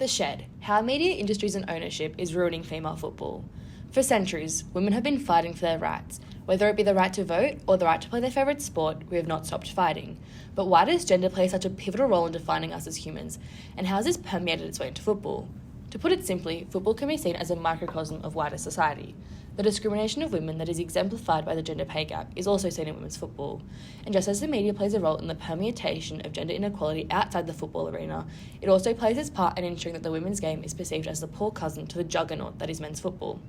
The Shed, how media industries and ownership is ruining female football. For centuries, women have been fighting for their rights. Whether it be the right to vote or the right to play their favourite sport, we have not stopped fighting. But why does gender play such a pivotal role in defining us as humans, and how has this permeated its way into football? To put it simply, football can be seen as a microcosm of wider society. The discrimination of women that is exemplified by the gender pay gap is also seen in women's football. And just as the media plays a role in the permeation of gender inequality outside the football arena, it also plays its part in ensuring that the women's game is perceived as the poor cousin to the juggernaut that is men's football.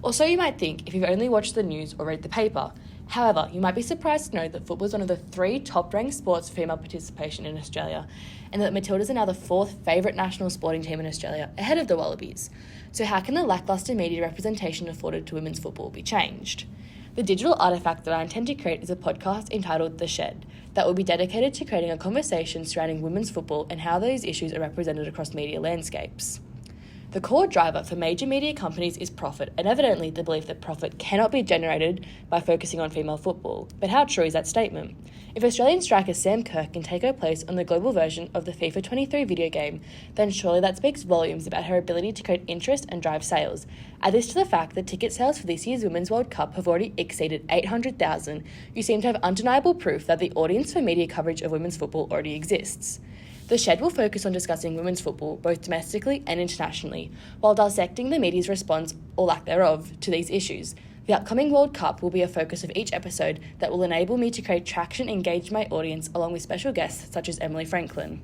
Or so you might think if you've only watched the news or read the paper. However, you might be surprised to know that football is one of the 3 top-ranked sports for female participation in Australia, and that Matildas are now the 4th favourite national sporting team in Australia, ahead of the Wallabies. So how can the lacklustre media representation afforded to women's football be changed? The digital artefact that I intend to create is a podcast entitled The Shed, that will be dedicated to creating a conversation surrounding women's football and how those issues are represented across media landscapes. The core driver for major media companies is profit, and evidently the belief that profit cannot be generated by focusing on female football. But how true is that statement? If Australian striker Sam Kerr can take her place on the global version of the FIFA 23 video game, then surely that speaks volumes about her ability to create interest and drive sales. Add this to the fact that ticket sales for this year's Women's World Cup have already exceeded 800,000, you seem to have undeniable proof that the audience for media coverage of women's football already exists. The Shed will focus on discussing women's football, both domestically and internationally, while dissecting the media's response, or lack thereof, to these issues. The upcoming World Cup will be a focus of each episode that will enable me to create traction and engage my audience along with special guests such as Emily Franklin.